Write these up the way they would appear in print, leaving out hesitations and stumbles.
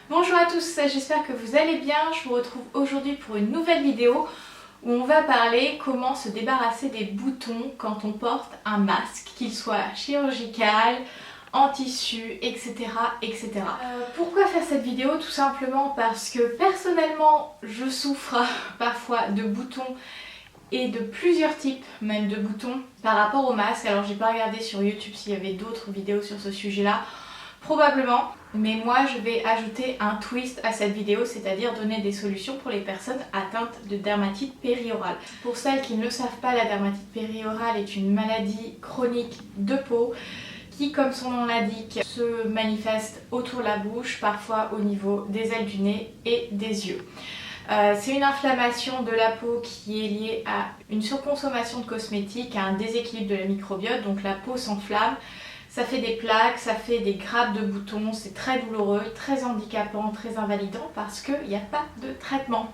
Bonjour à tous, j'espère que vous allez bien. Je vous retrouve aujourd'hui pour une nouvelle vidéo où on va parler comment se débarrasser des boutons quand on porte un masque, qu'il soit chirurgical, en tissu, etc. etc. Pourquoi faire cette vidéo? Tout simplement parce que personnellement je souffre parfois de boutons et de plusieurs types même de boutons par rapport au masque. Alors j'ai pas regardé sur YouTube s'il y avait d'autres vidéos sur ce sujet là, probablement, mais moi je vais ajouter un twist à cette vidéo, c'est-à-dire donner des solutions pour les personnes atteintes de dermatite périorale. Pour celles qui ne le savent pas, la dermatite périorale est une maladie chronique de peau qui, comme son nom l'indique, se manifeste autour de la bouche, parfois au niveau des ailes du nez et des yeux. C'est une inflammation de la peau qui est liée à une surconsommation de cosmétiques, à un déséquilibre de la microbiote, donc la peau s'enflamme, ça fait des plaques, ça fait des grappes de boutons, c'est très douloureux, très handicapant, très invalidant parce qu'il n'y a pas de traitement.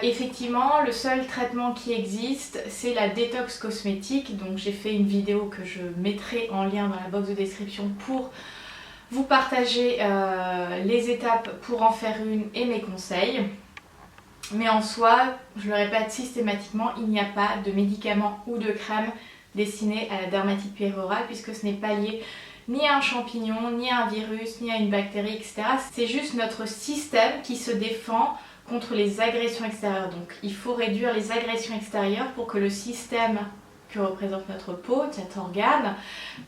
Effectivement, le seul traitement qui existe, c'est la détox cosmétique, donc j'ai fait une vidéo que je mettrai en lien dans la box de description pour vous partager les étapes pour en faire une et mes conseils. Mais en soi, je le répète systématiquement, il n'y a pas de médicaments ou de crème destinée à la dermatite périorale puisque ce n'est pas lié ni à un champignon, ni à un virus, ni à une bactérie, etc. C'est juste notre système qui se défend contre les agressions extérieures. Donc il faut réduire les agressions extérieures pour que le système que représente notre peau, cet organe,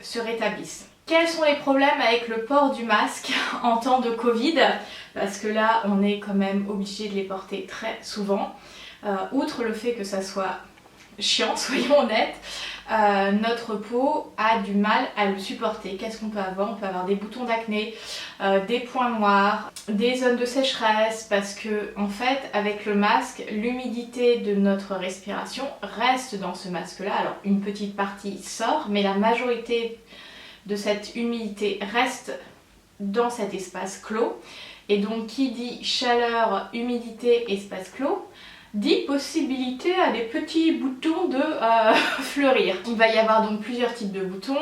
se rétablisse. Quels sont les problèmes avec le port du masque en temps de Covid? Parce que là, on est quand même obligé de les porter très souvent. Outre le fait que ça soit chiant, soyons honnêtes, notre peau a du mal à le supporter. Qu'est-ce qu'on peut avoir? On peut avoir des boutons d'acné, des points noirs, des zones de sécheresse, parce que en fait avec le masque, l'humidité de notre respiration reste dans ce masque là. Alors une petite partie sort, mais la majorité de cette humidité reste dans cet espace clos. Et donc qui dit chaleur, humidité, espace clos, dit possibilité à des petits boutons de fleurir. Il va y avoir donc plusieurs types de boutons,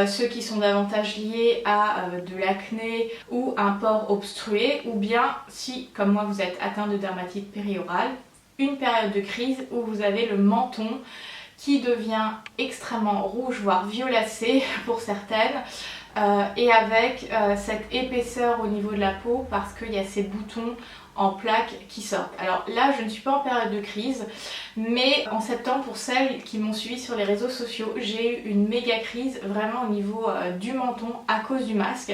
ceux qui sont davantage liés à de l'acné ou un port obstrué, ou bien si comme moi vous êtes atteint de dermatite périorale, une période de crise où vous avez le menton qui devient extrêmement rouge voire violacé pour certaines, et avec cette épaisseur au niveau de la peau parce qu'il y a ces boutons en plaques qui sortent. Alors là je ne suis pas en période de crise, mais en septembre, pour celles qui m'ont suivi sur les réseaux sociaux, j'ai eu une méga crise vraiment au niveau du menton à cause du masque.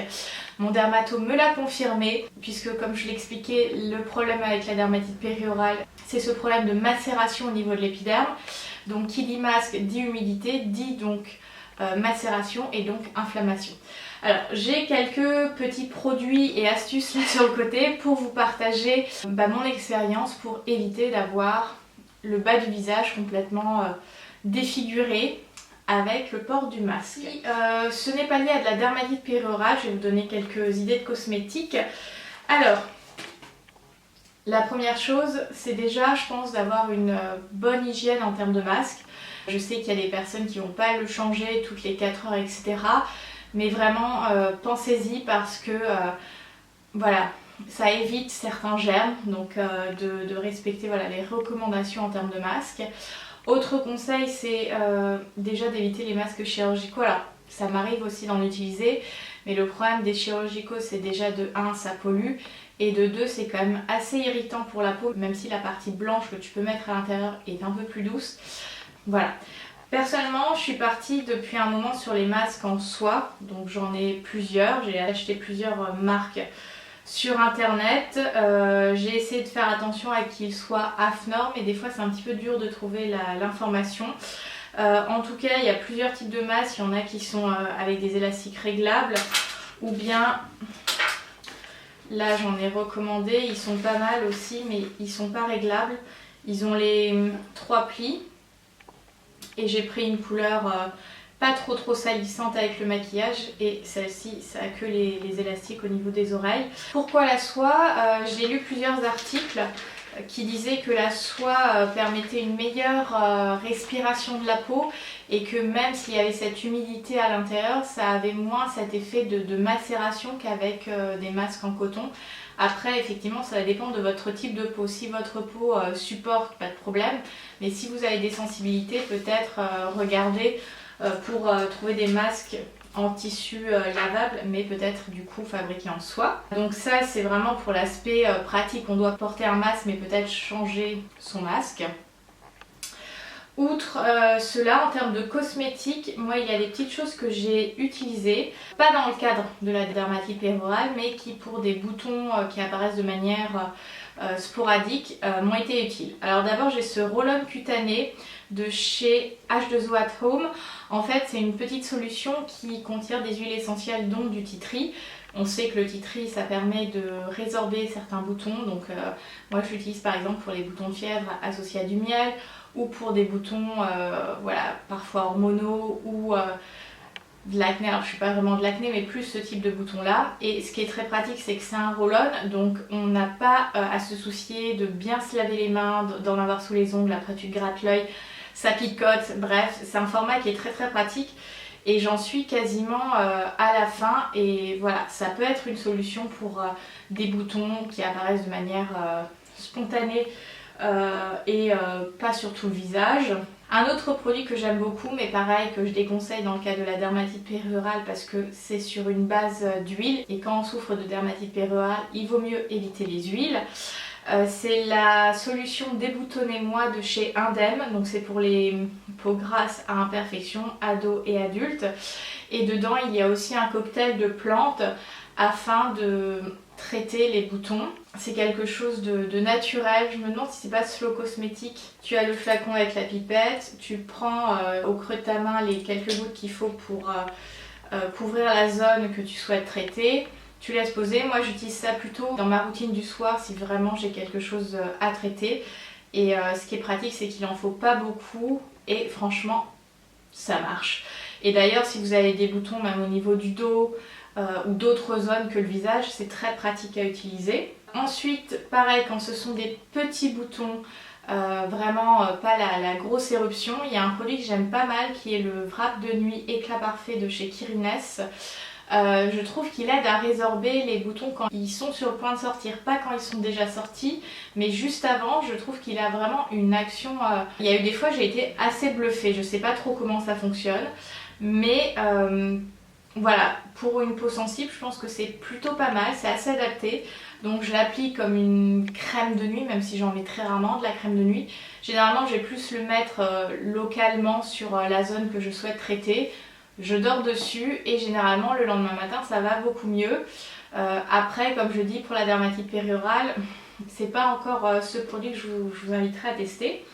Mon dermato me l'a confirmé puisque comme je l'expliquais, le problème avec la dermatite périorale, c'est ce problème de macération au niveau de l'épiderme. Donc qui dit masque dit humidité, dit donc macération et donc inflammation. Alors j'ai quelques petits produits et astuces là sur le côté pour vous partager mon expérience pour éviter d'avoir le bas du visage complètement défiguré avec le port du masque. Si ce n'est pas lié à de la dermatite périorale, je vais vous donner quelques idées de cosmétiques. Alors la première chose, c'est déjà, je pense, d'avoir une bonne hygiène en termes de masque. Je sais qu'il y a des personnes qui vont pas le changer toutes les 4 heures, etc. Mais vraiment, pensez-y parce que, voilà, ça évite certains germes. Donc, de respecter voilà, les recommandations en termes de masque. Autre conseil, c'est déjà d'éviter les masques chirurgicaux. Alors, ça m'arrive aussi d'en utiliser. Mais le problème des chirurgicaux, c'est déjà de 1, ça pollue. Et de 2, c'est quand même assez irritant pour la peau, même si la partie blanche que tu peux mettre à l'intérieur est un peu plus douce. Voilà. Personnellement, je suis partie depuis un moment sur les masques en soie, donc j'en ai plusieurs. J'ai acheté plusieurs marques sur internet. J'ai essayé de faire attention à qu'ils soient AFNOR, mais des fois c'est un petit peu dur de trouver l'information. En tout cas, il y a plusieurs types de masques. Il y en a qui sont avec des élastiques réglables, ou bien... Là j'en ai recommandé, ils sont pas mal aussi mais ils sont pas réglables. Ils ont les 3 plis et j'ai pris une couleur pas trop salissante avec le maquillage et celle-ci ça a que les élastiques au niveau des oreilles. Pourquoi la soie? J'ai lu plusieurs articles qui disait que la soie permettait une meilleure respiration de la peau et que même s'il y avait cette humidité à l'intérieur, ça avait moins cet effet de macération qu'avec des masques en coton. Après, effectivement, ça dépend de votre type de peau. Si votre peau supporte, pas de problème. Mais si vous avez des sensibilités, peut-être regardez pour trouver des masques en tissu lavable, mais peut-être du coup fabriqué en soie. Donc ça, c'est vraiment pour l'aspect pratique. On doit porter un masque, mais peut-être changer son masque. Outre cela, en termes de cosmétiques, moi il y a des petites choses que j'ai utilisées, pas dans le cadre de la dermatite périrorale, mais qui pour des boutons qui apparaissent de manière sporadique m'ont été utiles. Alors d'abord j'ai ce roll-on cutané de chez H2O at Home. En fait c'est une petite solution qui contient des huiles essentielles dont du tea tree. On sait que le tea tree ça permet de résorber certains boutons, donc moi je l'utilise par exemple pour les boutons de fièvre associés à du miel, ou pour des boutons voilà, parfois hormonaux ou de l'acné. Alors je suis pas vraiment de l'acné mais plus ce type de bouton là. Et ce qui est très pratique c'est que c'est un roll-on, donc on n'a pas à se soucier de bien se laver les mains, d'en avoir sous les ongles, après tu te grattes l'œil, ça picote, bref c'est un format qui est très pratique. Et j'en suis quasiment à la fin et voilà, ça peut être une solution pour des boutons qui apparaissent de manière spontanée et pas sur tout le visage. Un autre produit que j'aime beaucoup, mais pareil que je déconseille dans le cas de la dermatite périrorale parce que c'est sur une base d'huile et quand on souffre de dermatite périrorale, il vaut mieux éviter les huiles. C'est la solution Déboutonnez-moi de chez Indem, donc c'est pour les peaux grasses à imperfection, ados et adultes. Et dedans il y a aussi un cocktail de plantes afin de traiter les boutons. C'est quelque chose de naturel, je me demande si c'est pas slow cosmétique. Tu as le flacon avec la pipette, tu prends au creux de ta main les quelques gouttes qu'il faut pour couvrir la zone que tu souhaites traiter. Tu laisses poser, moi j'utilise ça plutôt dans ma routine du soir si vraiment j'ai quelque chose à traiter. Et ce qui est pratique c'est qu'il en faut pas beaucoup et franchement ça marche. Et d'ailleurs si vous avez des boutons même au niveau du dos ou d'autres zones que le visage, c'est très pratique à utiliser. Ensuite pareil quand ce sont des petits boutons, vraiment pas la grosse éruption, il y a un produit que j'aime pas mal qui est le Wrap de nuit éclat parfait de chez Kirines. Je trouve qu'il aide à résorber les boutons quand ils sont sur le point de sortir, pas quand ils sont déjà sortis, mais juste avant. Je trouve qu'il a vraiment une action. Il y a eu des fois j'ai été assez bluffée, je sais pas trop comment ça fonctionne, mais voilà, pour une peau sensible je pense que c'est plutôt pas mal, c'est assez adapté. Donc je l'applique comme une crème de nuit, même si j'en mets très rarement de la crème de nuit. Généralement je vais plus le mettre localement sur la zone que je souhaite traiter. Je dors dessus et généralement le lendemain matin ça va beaucoup mieux. Après comme je dis pour la dermatite périrorale, c'est pas encore ce produit que je vous inviterai à tester.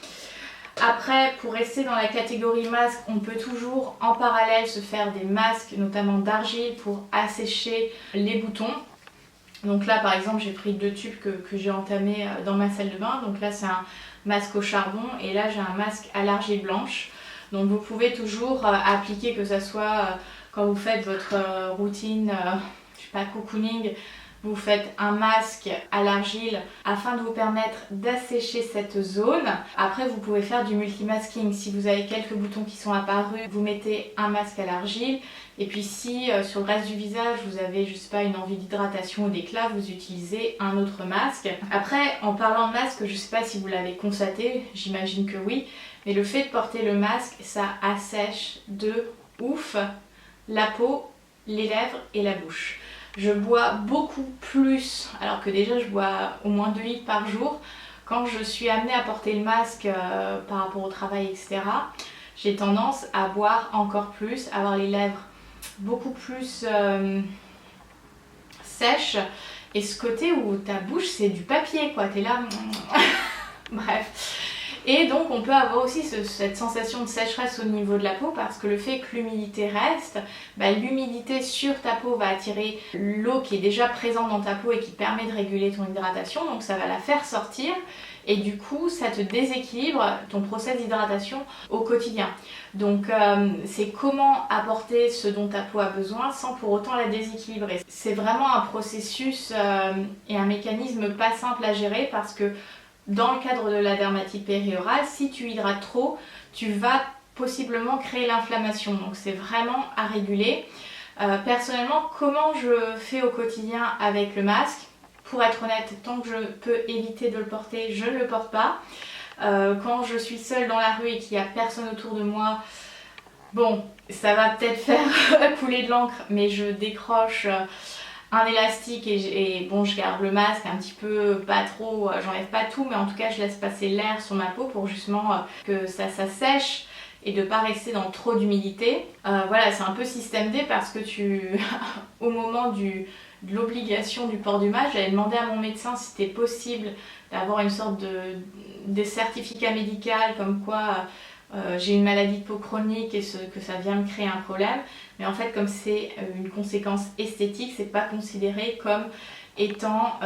Après pour rester dans la catégorie masque, on peut toujours en parallèle se faire des masques notamment d'argile pour assécher les boutons. Donc là par exemple j'ai pris 2 tubes que j'ai entamés dans ma salle de bain. Donc là c'est un masque au charbon et là j'ai un masque à l'argile blanche. Donc vous pouvez toujours appliquer, que ce soit quand vous faites votre routine, je sais pas, cocooning, vous faites un masque à l'argile afin de vous permettre d'assécher cette zone. Après vous pouvez faire du multimasking. Si vous avez quelques boutons qui sont apparus, vous mettez un masque à l'argile. Et puis si sur le reste du visage vous avez, je sais pas, une envie d'hydratation ou d'éclat, vous utilisez un autre masque. Après en parlant de masque, je sais pas si vous l'avez constaté, j'imagine que oui, mais le fait de porter le masque, ça assèche de ouf la peau, les lèvres et la bouche. Je bois beaucoup plus, alors que déjà je bois au moins 2 litres par jour. Quand je suis amenée à porter le masque par rapport au travail, etc., j'ai tendance à boire encore plus, à avoir les lèvres beaucoup plus sèches. Et ce côté où ta bouche c'est du papier quoi, t'es là... Bref. Et donc on peut avoir aussi cette sensation de sécheresse au niveau de la peau parce que le fait que l'humidité reste, l'humidité sur ta peau va attirer l'eau qui est déjà présente dans ta peau et qui permet de réguler ton hydratation, donc ça va la faire sortir et du coup ça te déséquilibre ton process d'hydratation au quotidien. Donc c'est comment apporter ce dont ta peau a besoin sans pour autant la déséquilibrer. C'est vraiment un processus et un mécanisme pas simple à gérer parce que dans le cadre de la dermatite périorale, si tu hydrates trop, tu vas possiblement créer l'inflammation. Donc c'est vraiment à réguler. Personnellement, comment je fais au quotidien avec le masque? Pour être honnête, tant que je peux éviter de le porter, je ne le porte pas. Quand je suis seule dans la rue et qu'il n'y a personne autour de moi, bon, ça va peut-être faire couler de l'encre, mais je décroche un élastique et bon, je garde le masque un petit peu, pas trop, j'enlève pas tout, mais en tout cas je laisse passer l'air sur ma peau pour justement que ça sèche et de pas rester dans trop d'humidité. Voilà, c'est un peu système D parce que au moment de l'obligation du port du masque, j'avais demandé à mon médecin si c'était possible d'avoir une sorte de certificat médical comme quoi j'ai une maladie de peau chronique et que ça vient me créer un problème. Mais en fait, comme c'est une conséquence esthétique, c'est pas considéré comme étant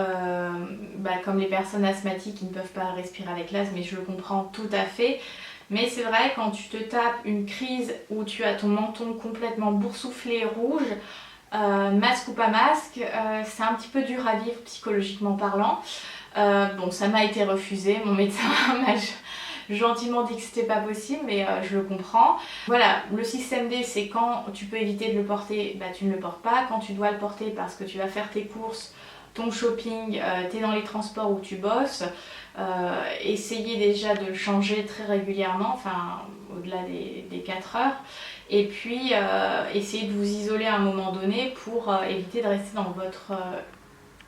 comme les personnes asthmatiques qui ne peuvent pas respirer avec l'asthme, mais je le comprends tout à fait. Mais c'est vrai, quand tu te tapes une crise où tu as ton menton complètement boursouflé rouge, masque ou pas masque, c'est un petit peu dur à vivre psychologiquement parlant. Bon, ça m'a été refusé, mon médecin m'a gentiment dit que c'était pas possible, mais je le comprends. Voilà, le système D, c'est quand tu peux éviter de le porter, bah, tu ne le portes pas. Quand tu dois le porter parce que tu vas faire tes courses, ton shopping, tu es dans les transports où tu bosses, essayez déjà de le changer très régulièrement, enfin au-delà des 4 heures. Et puis essayez de vous isoler à un moment donné pour éviter de rester dans votre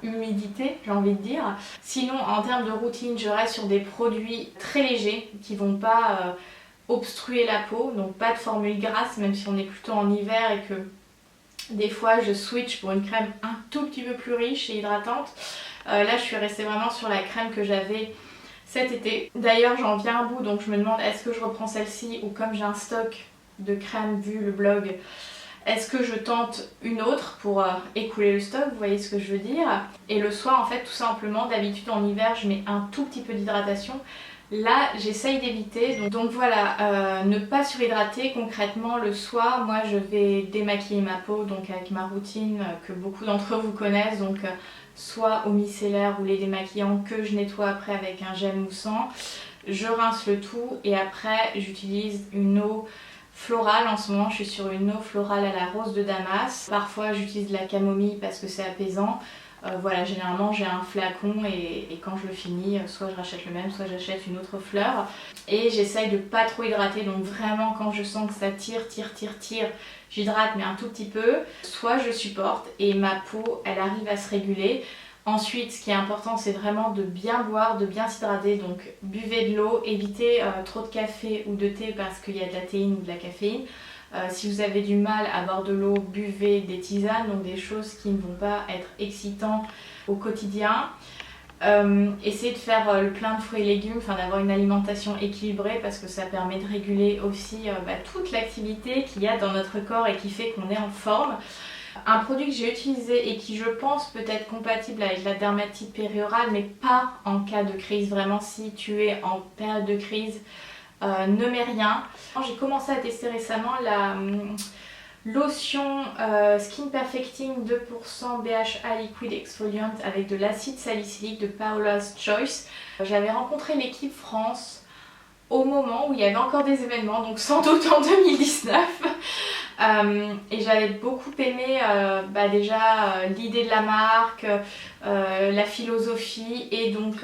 humidité, j'ai envie de dire. Sinon, en termes de routine, je reste sur des produits très légers qui vont pas obstruer la peau, donc pas de formule grasse, même si on est plutôt en hiver et que des fois je switch pour une crème un tout petit peu plus riche et hydratante. Là, je suis restée vraiment sur la crème que j'avais cet été. D'ailleurs, j'en viens à bout, donc je me demande est-ce que je reprends celle-ci ou comme j'ai un stock de crème vu le blog, est-ce que je tente une autre pour écouler le stock, vous voyez ce que je veux dire. Et le soir, en fait, tout simplement, d'habitude en hiver, je mets un tout petit peu d'hydratation. Là, j'essaye d'éviter. Donc voilà, ne pas surhydrater. Concrètement, le soir, moi, je vais démaquiller ma peau, donc avec ma routine que beaucoup d'entre vous connaissent. Donc soit au micellaire ou les démaquillants que je nettoie après avec un gel moussant. Je rince le tout et après, j'utilise une eau florale. En ce moment, je suis sur une eau florale à la rose de Damas. Parfois, j'utilise de la camomille parce que c'est apaisant. Voilà, généralement, j'ai un flacon et quand je le finis, soit je rachète le même, soit j'achète une autre fleur. Et j'essaye de pas trop hydrater. Donc vraiment, quand je sens que ça tire, j'hydrate mais un tout petit peu. Soit je supporte et ma peau, elle arrive à se réguler. Ensuite, ce qui est important, c'est vraiment de bien boire, de bien s'hydrater. Donc, buvez de l'eau, évitez trop de café ou de thé parce qu'il y a de la théine ou de la caféine. Si vous avez du mal à boire de l'eau, buvez des tisanes, donc des choses qui ne vont pas être excitantes au quotidien. Essayez de faire le plein de fruits et légumes, enfin d'avoir une alimentation équilibrée parce que ça permet de réguler aussi toute l'activité qu'il y a dans notre corps et qui fait qu'on est en forme. Un produit que j'ai utilisé et qui je pense peut être compatible avec la dermatite périorale mais pas en cas de crise. Vraiment, si tu es en période de crise, ne mets rien. J'ai commencé à tester récemment la lotion Skin Perfecting 2% BHA Liquid Exfoliant avec de l'acide salicylique de Paula's Choice. J'avais rencontré l'équipe France au moment où il y avait encore des événements, donc sans doute en 2019. Et j'avais beaucoup aimé déjà l'idée de la marque, la philosophie et donc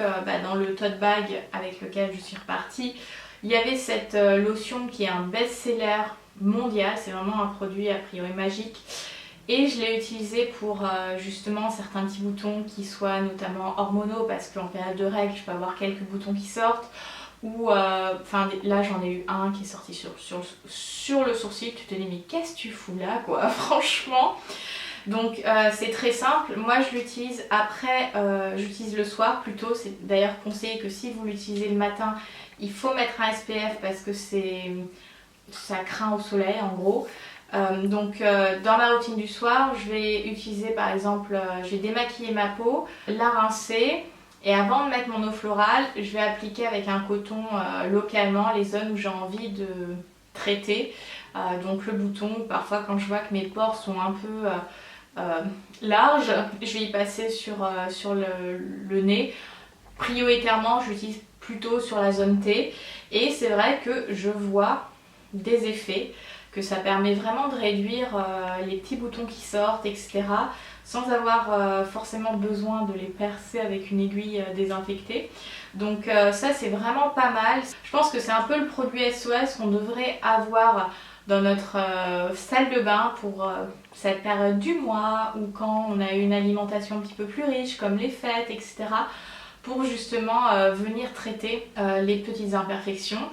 dans le tote bag avec lequel je suis repartie, il y avait cette lotion qui est un best-seller mondial, c'est vraiment un produit a priori magique. Et je l'ai utilisé pour justement certains petits boutons qui soient notamment hormonaux parce qu'en période de règles je peux avoir quelques boutons qui sortent. Ou là j'en ai eu un qui est sorti sur le sourcil, tu te dis mais qu'est-ce que tu fous là quoi, franchement. Donc c'est très simple, moi je l'utilise après, j'utilise le soir plutôt, c'est d'ailleurs conseillé que si vous l'utilisez le matin, il faut mettre un SPF parce que ça craint au soleil en gros. Dans ma routine du soir, je vais utiliser par exemple, je vais démaquiller ma peau, la rincer. Et avant de mettre mon eau florale, je vais appliquer avec un coton localement les zones où j'ai envie de traiter. Donc le bouton, parfois quand je vois que mes pores sont un peu larges, je vais y passer sur le nez. prioritairement je l'utilise plutôt sur la zone T et c'est vrai que je vois des effets, que ça permet vraiment de réduire les petits boutons qui sortent, etc. sans avoir forcément besoin de les percer avec une aiguille désinfectée. Donc ça c'est vraiment pas mal. Je pense que c'est un peu le produit SOS qu'on devrait avoir dans notre salle de bain pour cette période du mois ou quand on a une alimentation un petit peu plus riche comme les fêtes, etc. pour justement venir traiter les petites imperfections.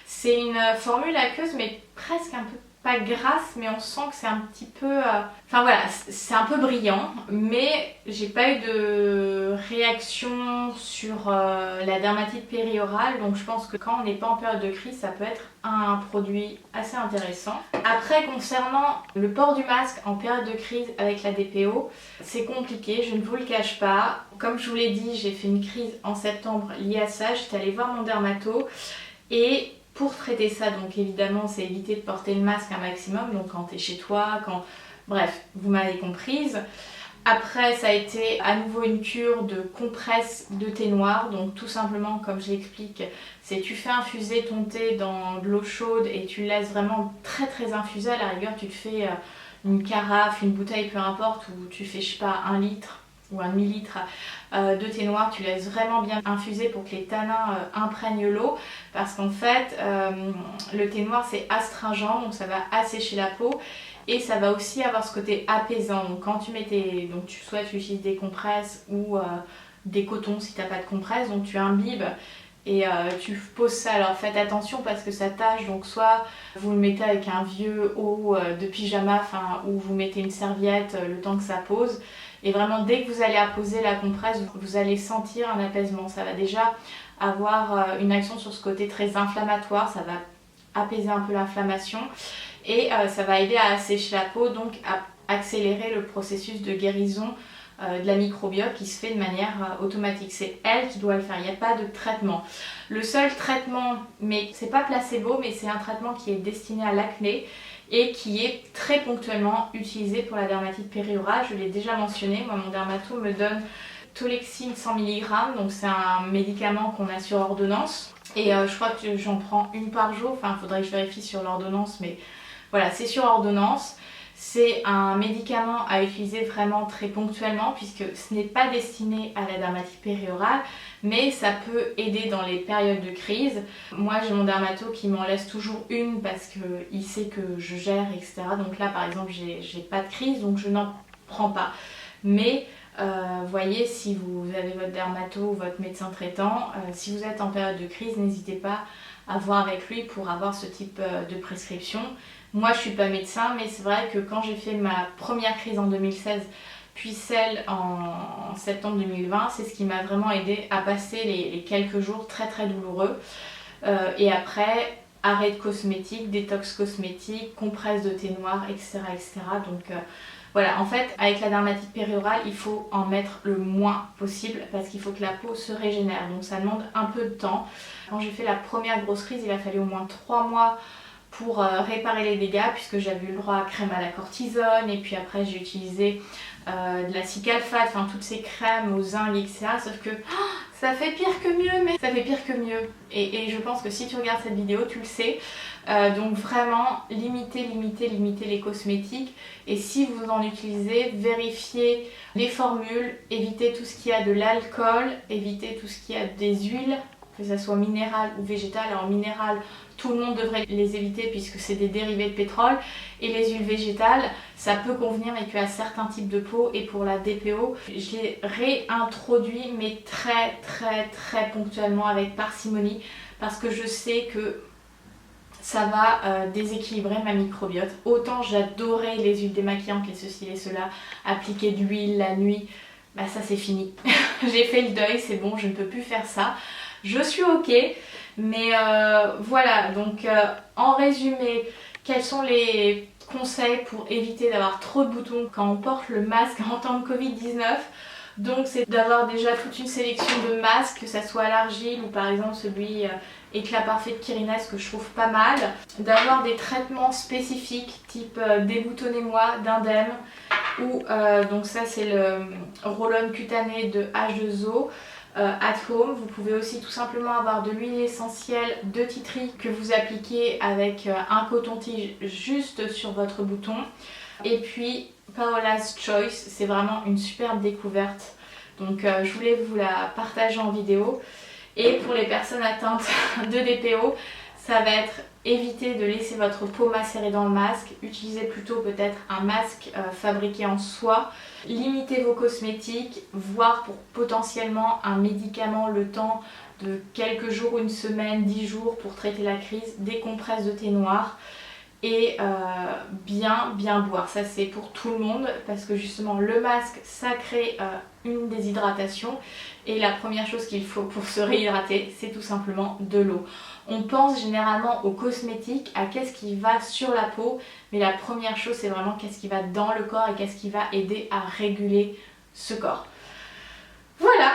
C'est une formule aqueuse mais presque un peu pas grasse, mais on sent que c'est un petit peu... Enfin voilà, c'est un peu brillant, mais j'ai pas eu de réaction sur la dermatite périorale, donc je pense que quand on n'est pas en période de crise, ça peut être un produit assez intéressant. Après, concernant le port du masque en période de crise avec la DPO, c'est compliqué, je ne vous le cache pas. Comme je vous l'ai dit, j'ai fait une crise en septembre liée à ça, j'étais allée voir mon dermato et pour traiter ça, donc évidemment, c'est éviter de porter le masque un maximum, donc quand tu es chez toi, quand... Bref, vous m'avez comprise. Après, ça a été à nouveau une cure de compresse de thé noir, donc tout simplement, comme je l'explique, c'est tu fais infuser ton thé dans de l'eau chaude et tu le laisses vraiment très très infusé. À la rigueur, tu te fais une carafe, une bouteille, peu importe, où tu fais, je sais pas, 1 litre ou 1 demi-litre de thé noir, tu laisses vraiment bien infuser pour que les tanins imprègnent l'eau parce qu'en fait le thé noir c'est astringent donc ça va assécher la peau et ça va aussi avoir ce côté apaisant. Donc quand tu mets donc soit tu utilises des compresses ou des cotons si tu n'as pas de compresse, donc tu imbibes et tu poses ça. Alors faites attention parce que ça tâche, donc soit vous le mettez avec un vieux haut de pyjama ou vous mettez une serviette le temps que ça pose. Et vraiment, dès que vous allez apposer la compresse, vous allez sentir un apaisement. Ça va déjà avoir une action sur ce côté très inflammatoire. Ça va apaiser un peu l'inflammation. Et ça va aider à assécher la peau, donc à accélérer le processus de guérison de la microbiote qui se fait de manière automatique. C'est elle qui doit le faire, il n'y a pas de traitement. Le seul traitement, mais c'est pas placebo, mais c'est un traitement qui est destiné à l'acné et qui est très ponctuellement utilisé pour la dermatite périorale. Je l'ai déjà mentionné, moi mon dermato me donne Tolexine 100 mg, donc c'est un médicament qu'on a sur ordonnance et je crois que j'en prends une par jour, enfin il faudrait que je vérifie sur l'ordonnance, mais voilà, c'est sur ordonnance. C'est un médicament à utiliser vraiment très ponctuellement puisque ce n'est pas destiné à la dermatite périorale, mais ça peut aider dans les périodes de crise. Moi j'ai mon dermato qui m'en laisse toujours une parce qu'il sait que je gère, etc. Donc là par exemple j'ai pas de crise donc je n'en prends pas. Mais voyez, si vous avez votre dermato ou votre médecin traitant, si vous êtes en période de crise, n'hésitez pas à voir avec lui pour avoir ce type de prescription. Moi je suis pas médecin, mais c'est vrai que quand j'ai fait ma première crise en 2016 puis celle en septembre 2020, c'est ce qui m'a vraiment aidé à passer les quelques jours très très douloureux. Et après, arrêt de cosmétiques, détox cosmétique, compresse de thé noir, etc. etc. Donc voilà, en fait, avec la dermatite périorale, il faut en mettre le moins possible parce qu'il faut que la peau se régénère. Donc ça demande un peu de temps. Quand j'ai fait la première grosse crise, il a fallu au moins 3 mois pour réparer les dégâts puisque j'avais eu le droit à crème à la cortisone et puis après j'ai utilisé de la Cicalfate, enfin toutes ces crèmes au zinc, etc. Sauf que ça fait pire que mieux, mais ça fait pire que mieux. Et je pense que si tu regardes cette vidéo, tu le sais. Donc vraiment, limitez les cosmétiques. Et si vous en utilisez, vérifiez les formules, évitez tout ce qui a de l'alcool, évitez tout ce qui a des huiles, que ce soit minérale ou végétale. Alors minérale, tout le monde devrait les éviter puisque c'est des dérivés de pétrole. Et les huiles végétales, ça peut convenir mais qu'à certains types de peau. Et pour la DPO, je l'ai réintroduit mais très ponctuellement avec parcimonie parce que je sais que ça va déséquilibrer ma microbiote. Autant j'adorais les huiles démaquillantes, les ceci, les cela, appliquer de l'huile la nuit, bah ça c'est fini. J'ai fait le deuil, c'est bon, je ne peux plus faire ça. Je suis ok, mais voilà, donc en résumé, quels sont les conseils pour éviter d'avoir trop de boutons quand on porte le masque en temps de Covid-19? Donc c'est d'avoir déjà toute une sélection de masques, que ça soit à l'argile ou par exemple celui éclat parfait de Kirines que je trouve pas mal. D'avoir des traitements spécifiques type déboutonnez-moi d'Indème ou donc ça c'est le roll-on cutané de H2O. at home. Vous pouvez aussi tout simplement avoir de l'huile essentielle de tea tree que vous appliquez avec un coton-tige juste sur votre bouton. Et puis Paola's Choice, c'est vraiment une superbe découverte. Donc je voulais vous la partager en vidéo. Et pour les personnes atteintes de DPO, ça va être éviter de laisser votre peau macérer dans le masque, utilisez plutôt peut-être un masque fabriqué en soie, limitez vos cosmétiques, voire pour potentiellement un médicament le temps de quelques jours, une semaine, 10 jours pour traiter la crise, des compresses de thé noir et bien boire. Ça c'est pour tout le monde parce que justement le masque ça crée une déshydratation et la première chose qu'il faut pour se réhydrater c'est tout simplement de l'eau. On pense généralement aux cosmétiques, à qu'est-ce qui va sur la peau, mais la première chose c'est vraiment qu'est-ce qui va dans le corps et qu'est-ce qui va aider à réguler ce corps. Voilà.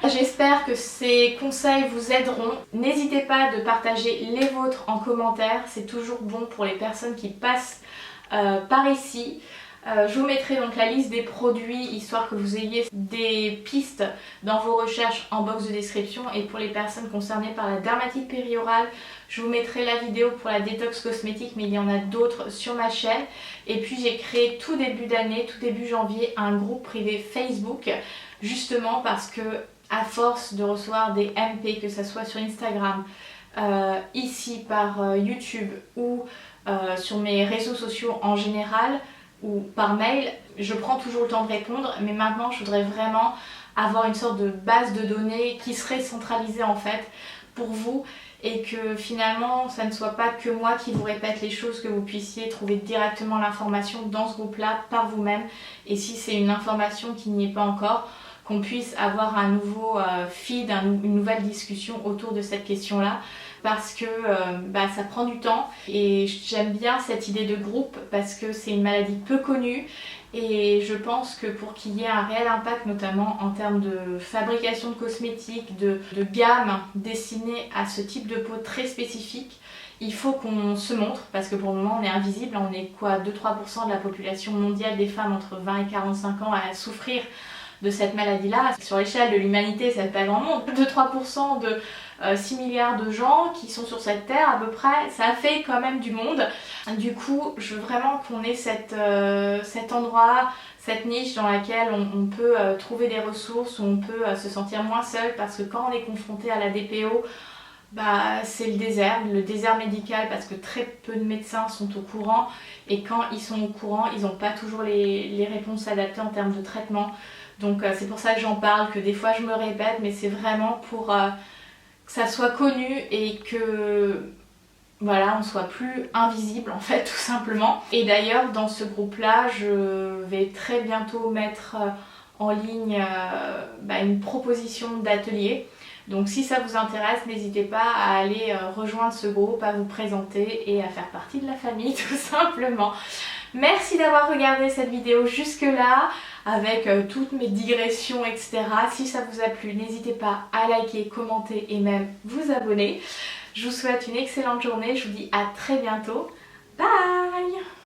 J'espère que ces conseils vous aideront. N'hésitez pas de partager les vôtres en commentaire, c'est toujours bon pour les personnes qui passent par ici. Je vous mettrai donc la liste des produits histoire que vous ayez des pistes dans vos recherches en box de description. Et pour les personnes concernées par la dermatite périorale, je vous mettrai la vidéo pour la détox cosmétique, mais il y en a d'autres sur ma chaîne. Et puis j'ai créé tout début d'année, tout début janvier, un groupe privé Facebook, justement parce que à force de recevoir des MP, que ce soit sur Instagram, ici par YouTube ou sur mes réseaux sociaux en général, ou par mail, je prends toujours le temps de répondre, mais maintenant je voudrais vraiment avoir une sorte de base de données qui serait centralisée en fait pour vous et que finalement ça ne soit pas que moi qui vous répète les choses, que vous puissiez trouver directement l'information dans ce groupe là par vous-même et si c'est une information qui n'y est pas encore, qu'on puisse avoir un nouveau feed, une nouvelle discussion autour de cette question là. Parce que ça prend du temps et j'aime bien cette idée de groupe parce que c'est une maladie peu connue et je pense que pour qu'il y ait un réel impact notamment en termes de fabrication de cosmétiques, de gamme destinée à ce type de peau très spécifique, il faut qu'on se montre parce que pour le moment on est invisible, on est quoi 2-3% de la population mondiale des femmes entre 20 et 45 ans à souffrir de cette maladie là. Sur l'échelle de l'humanité ça fait pas grand monde, 2-3% de 6 milliards de gens qui sont sur cette terre à peu près, ça fait quand même du monde. Du coup je veux vraiment qu'on ait cet endroit, cette niche dans laquelle on peut trouver des ressources, où on peut se sentir moins seul parce que quand on est confronté à la DPO, c'est le désert médical parce que très peu de médecins sont au courant et quand ils sont au courant ils n'ont pas toujours les réponses adaptées en termes de traitement. Donc c'est pour ça que j'en parle, que des fois je me répète, mais c'est vraiment pour que ça soit connu et que voilà, on soit plus invisible en fait tout simplement. Et d'ailleurs dans ce groupe là je vais très bientôt mettre en ligne une proposition d'atelier. Donc si ça vous intéresse, n'hésitez pas à aller rejoindre ce groupe, à vous présenter et à faire partie de la famille tout simplement. Merci d'avoir regardé cette vidéo jusque là avec toutes mes digressions etc. Si ça vous a plu, n'hésitez pas à liker, commenter et même vous abonner. Je vous souhaite une excellente journée, je vous dis à très bientôt. Bye!